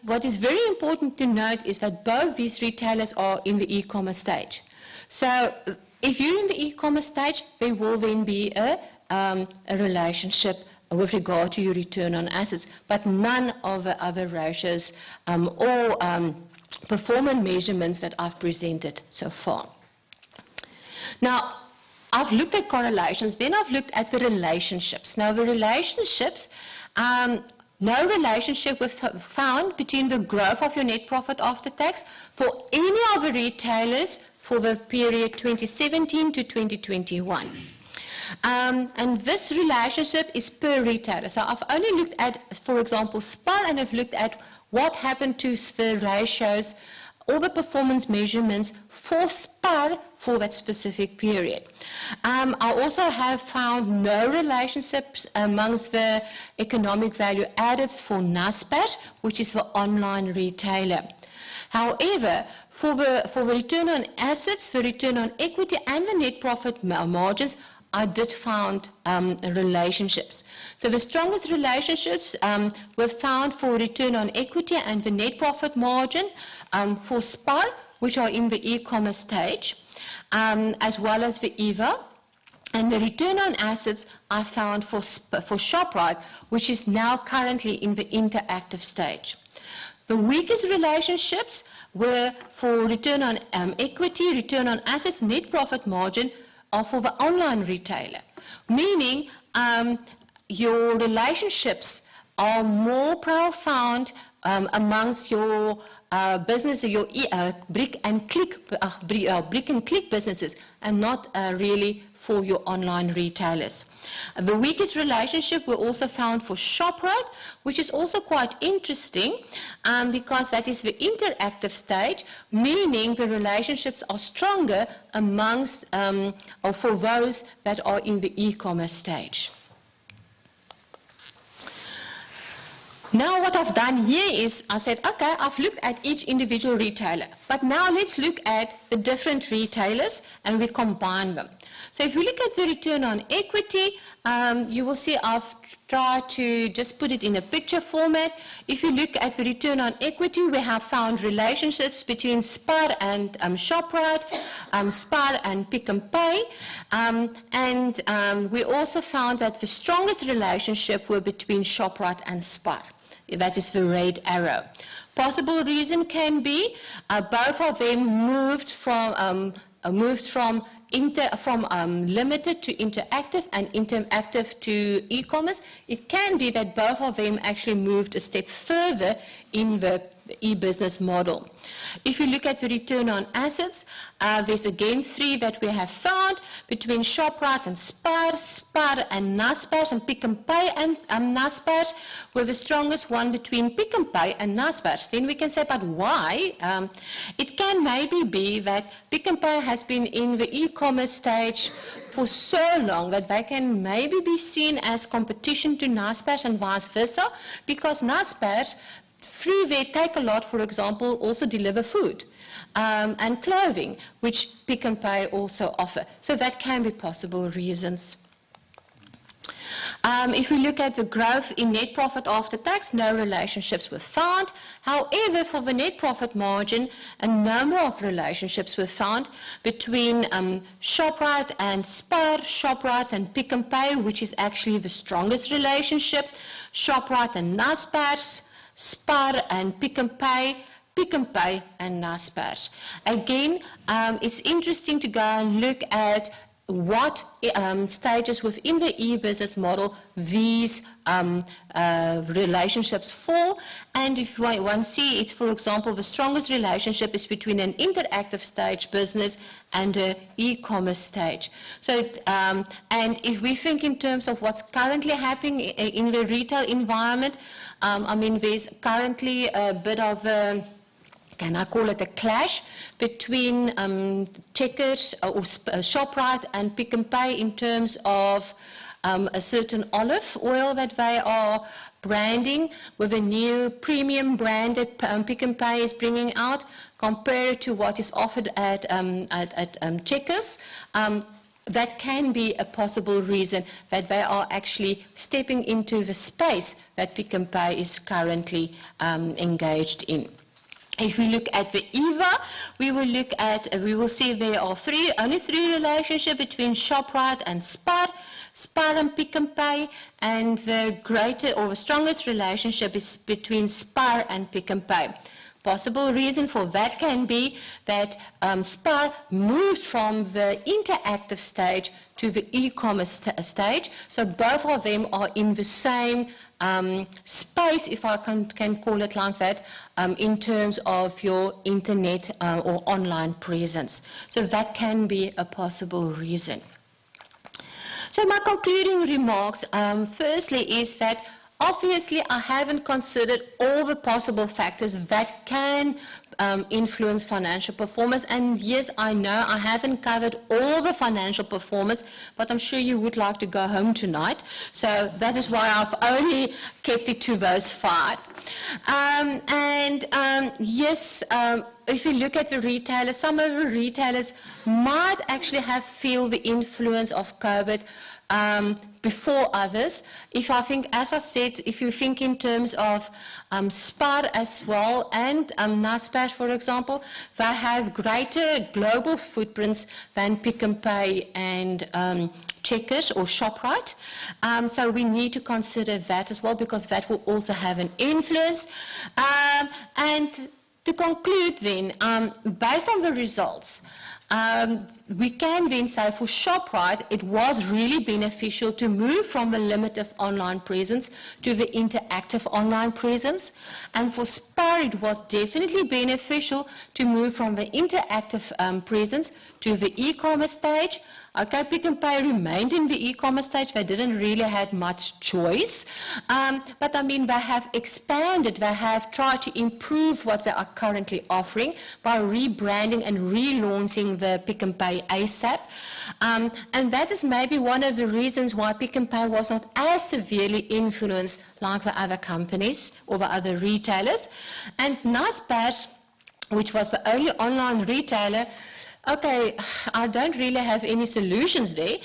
what is very important to note is that both these retailers are in the e-commerce stage. So if you're in the e-commerce stage, there will then be a relationship with regard to your return on assets, but none of the other ratios or performance measurements that I've presented so far. Now, I've looked at correlations, then I've looked at the relationships. Now, the relationships, no relationship was found between the growth of your net profit after tax for any of the retailers for the period 2017 to 2021. And this relationship is per retailer. So I've only looked at, for example, SPAR, and I've looked at what happened to the ratios, all the performance measurements for SPAR for that specific period. I also have found no relationships amongst the economic value added for Naspers, which is the online retailer. However, For the return on assets, the return on equity, and the net profit margins, I did found relationships. So the strongest relationships were found for return on equity and the net profit margin for SPAR, which are in the e-commerce stage, as well as the EVA. And the return on assets I found for ShopRite, which is now currently in the interactive stage. The weakest relationships were for return on equity, return on assets, net profit margin, are for the online retailer, meaning your relationships are more profound amongst your business, your brick and click businesses, and not really for your online retailers. The weakest relationship were also found for ShopRite, which is also quite interesting because that is the interactive stage, meaning the relationships are stronger amongst or for those that are in the e-commerce stage. Now what I've done here is I said, okay, I've looked at each individual retailer, but now let's look at the different retailers and we combine them. So if we look at the return on equity, you will see I've tried to just put it in a picture format. If you look at the return on equity, we have found relationships between SPAR and ShopRite, SPAR and Pick n Pay, and we also found that the strongest relationship were between ShopRite and SPAR. That is the red arrow. Possible reason can be both of them moved from limited to interactive and interactive to e-commerce. It can be that both of them actually moved a step further in the e-business model. If you look at the return on assets, there's again 3 that we have found between ShopRite and SPAR, SPAR and Naspers, and Pick n Pay and Naspers, were the strongest one between Pick n Pay and Naspers. Then we can say, but why? It can maybe be that Pick n Pay has been in the e-commerce stage for so long that they can maybe be seen as competition to Naspers and vice versa, because Naspers, through their Take a Lot, for example, also deliver food and clothing, which Pick n Pay also offer. So that can be possible reasons. If we look at the growth in net profit after tax, no relationships were found. However, for the net profit margin, a number of relationships were found between ShopRite and SPAR, ShopRite and Pick n Pay, which is actually the strongest relationship, ShopRite and Naspers, SPAR and Pick n Pay, Pick n Pay and Naspers. Again, it's interesting to go and look at what stages within the e-business model these relationships fall. And if one see it's, for example, the strongest relationship is between an interactive stage business and an e-commerce stage. So, and if we think in terms of what's currently happening in the retail environment, I mean, there's currently a bit of a, can I call it a clash between Checkers or ShopRite and Pick n Pay in terms of a certain olive oil that they are branding with a new premium brand that Pick n Pay is bringing out compared to what is offered at Checkers. That can be a possible reason that they are actually stepping into the space that Pick n Pay is currently engaged in. If we look at the EVA, we will see there are only three relationships between ShopRite and SPAR, SPAR and Pick n Pay, and the greater or the strongest relationship is between SPAR and Pick n Pay. Possible reason for that can be that SPAR moved from the interactive stage to the e-commerce stage, so both of them are in the same space, if I can call it like that, in terms of your internet or online presence. So that can be a possible reason. So my concluding remarks, firstly, is that obviously I haven't considered all the possible factors that can influence financial performance, and yes, I know I haven't covered all the financial performance, but I'm sure you would like to go home tonight, so that is why I've only kept it to those 5. Yes, if you look at the retailers, some of the retailers might actually have feel the influence of COVID before others. If I think, as I said, if you think in terms of Spar as well and Naspers, for example, they have greater global footprints than Pick n Pay and Checkers or ShopRite. So we need to consider that as well, because that will also have an influence. And to conclude then, based on the results, we can then say for ShopRite, it was really beneficial to move from the limited online presence to the interactive online presence. And for Spar, it was definitely beneficial to move from the interactive presence to the e-commerce stage. Okay, Pick n Pay remained in the e-commerce stage. They didn't really have much choice. But I mean, they have expanded. They have tried to improve what they are currently offering by rebranding and relaunching the Pick n Pay ASAP. And that is maybe one of the reasons why Pick n Pay was not as severely influenced like the other companies or the other retailers. And Naspers, which was the only online retailer, okay, I don't really have any solutions there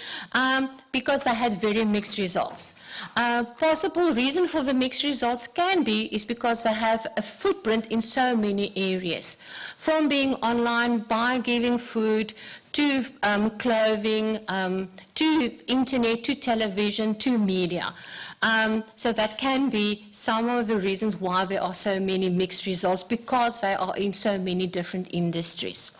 because they had very mixed results. Possible reason for the mixed results can be is because they have a footprint in so many areas, from being online, by giving food, to clothing, to internet, to television, to media. So that can be some of the reasons why there are so many mixed results, because they are in so many different industries.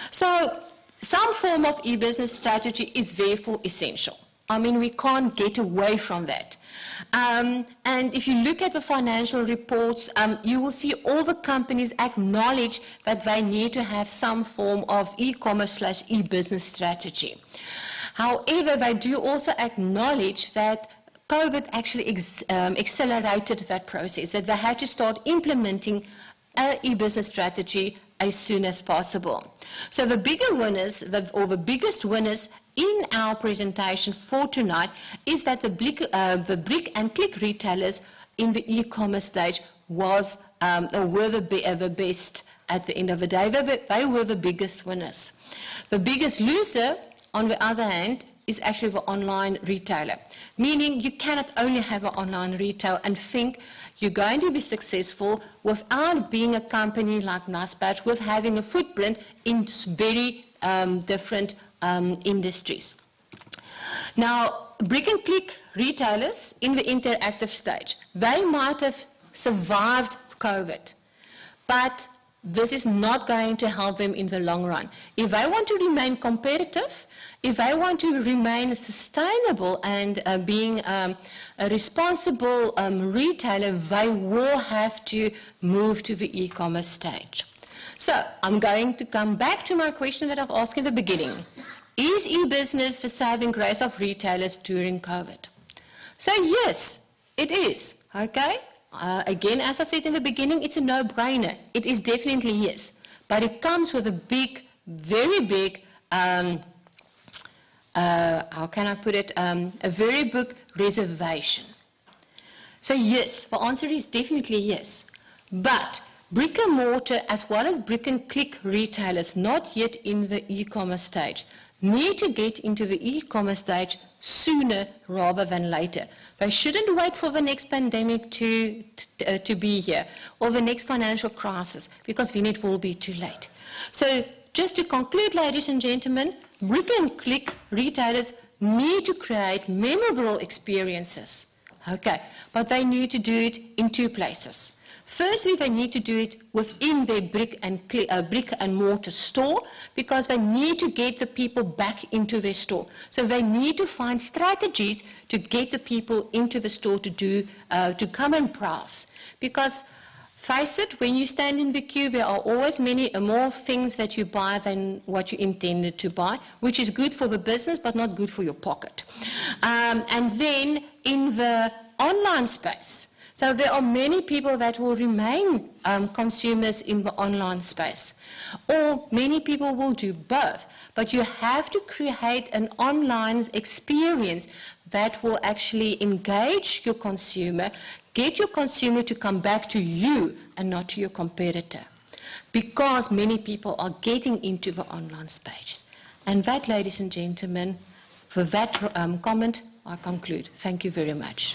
So some form of e-business strategy is therefore essential. I mean, we can't get away from that. And if you look at the financial reports, you will see all the companies acknowledge that they need to have some form of e-commerce/e-business strategy. However, they do also acknowledge that COVID actually accelerated that process, that they had to start implementing an e-business strategy as soon as possible. So the bigger winners, or the biggest winners in our presentation for tonight, is that the brick and click retailers in the e-commerce stage were the best at the end of the day. They were the biggest winners. The biggest loser, on the other hand, is actually the online retailer, meaning you cannot only have an online retail and think you're going to be successful without being a company like Naspers, with having a footprint in very different industries. Now, brick and click retailers in the interactive stage, they might have survived COVID, but this is not going to help them in the long run. If they want to remain competitive, if they want to remain sustainable and being a responsible retailer, they will have to move to the e-commerce stage. So I'm going to come back to my question that I've asked in the beginning. Is e-business the saving grace of retailers during COVID? So yes, it is, okay? Again, as I said in the beginning, it's a no-brainer. It is definitely yes. But it comes with a big, very big, how can I put it, a very big reservation. So yes, the answer is definitely yes. But brick and mortar, as well as brick and click retailers, not yet in the e-commerce stage, need to get into the e-commerce stage sooner rather than later. They shouldn't wait for the next pandemic to be here, or the next financial crisis, because then it will be too late. So just to conclude, ladies and gentlemen, brick and click retailers need to create memorable experiences. Okay, but they need to do it in two places. Firstly, they need to do it within their brick and mortar store, because they need to get the people back into their store. So they need to find strategies to get the people into the store to come and browse. Because face it, when you stand in the queue, there are always more things that you buy than what you intended to buy, which is good for the business but not good for your pocket. And then in the online space, so there are many people that will remain consumers in the online space, or many people will do both. But you have to create an online experience that will actually engage your consumer, get your consumer to come back to you and not to your competitor. because many people are getting into the online space. And that, ladies and gentlemen, for that comment, I conclude. Thank you very much.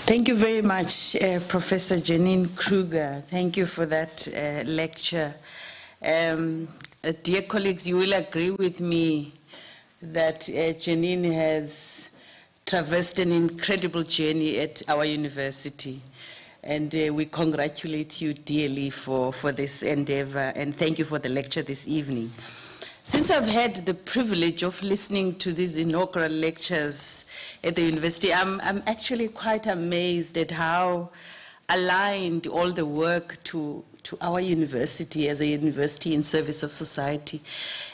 Thank you very much, Professor Janine Kruger. Thank you for that lecture. Dear colleagues, you will agree with me that Janine has traversed an incredible journey at our university. And we congratulate you dearly for this endeavor, and thank you for the lecture this evening. Since I've had the privilege of listening to these inaugural lectures at the university, I'm actually quite amazed at how aligned all the work to our university as a university in service of society.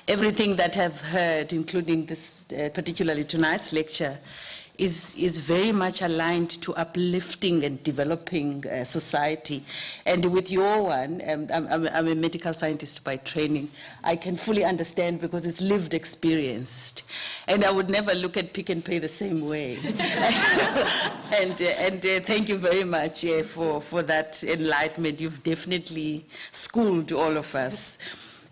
Everything that I've heard, including this, particularly tonight's lecture, is very much aligned to uplifting and developing society. And with your one, I'm a medical scientist by training. I can fully understand because it's lived experienced. And I would never look at Pick and Pay the same way. and thank you very much for that enlightenment. You've definitely schooled all of us.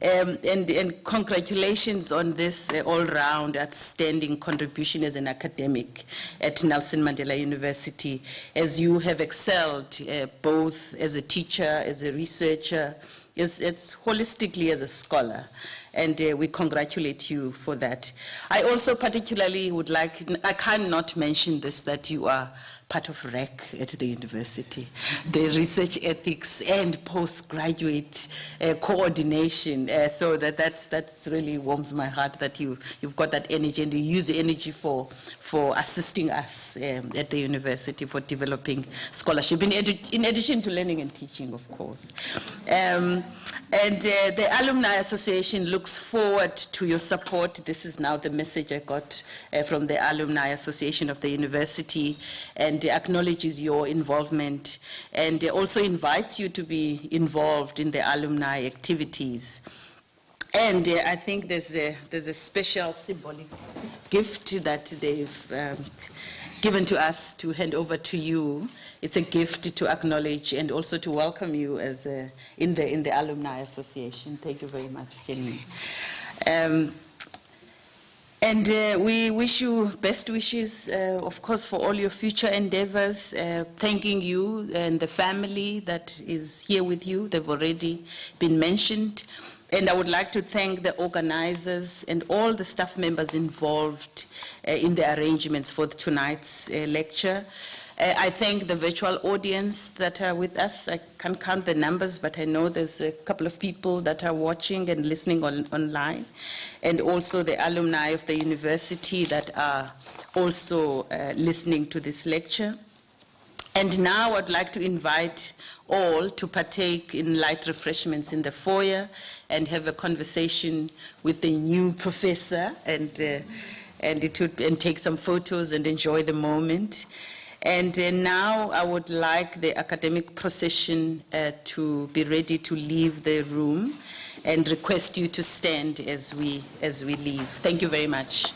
And congratulations on this all-round outstanding contribution as an academic at Nelson Mandela University, as you have excelled both as a teacher, as a researcher, as holistically as a scholar. And we congratulate you for that. I also particularly would like, I cannot mention this, that you are part of REC at the university, the research ethics and postgraduate coordination. So that's really warms my heart that you've got that energy, and you use the energy for assisting us at the university for developing scholarship, in addition to learning and teaching, of course. And the Alumni Association looks forward to your support. This is now the message I got from the Alumni Association of the university, and acknowledges your involvement, and also invites you to be involved in the alumni activities. And I think there's a special symbolic gift that they've given to us to hand over to you. It's a gift to acknowledge and also to welcome you as in the Alumni Association. Thank you very much, Janine. And we wish you best wishes, of course, for all your future endeavors, thanking you and the family that is here with you. They've already been mentioned. And I would like to thank the organizers and all the staff members involved in the arrangements for tonight's lecture. I thank the virtual audience that are with us. I can't count the numbers, but I know there's a couple of people that are watching and listening online, and also the alumni of the university that are also listening to this lecture. And now I'd like to invite all to partake in light refreshments in the foyer and have a conversation with the new professor, and take some photos and enjoy the moment. And now I would like the academic procession to be ready to leave the room, and request you to stand as we leave. Thank you very much.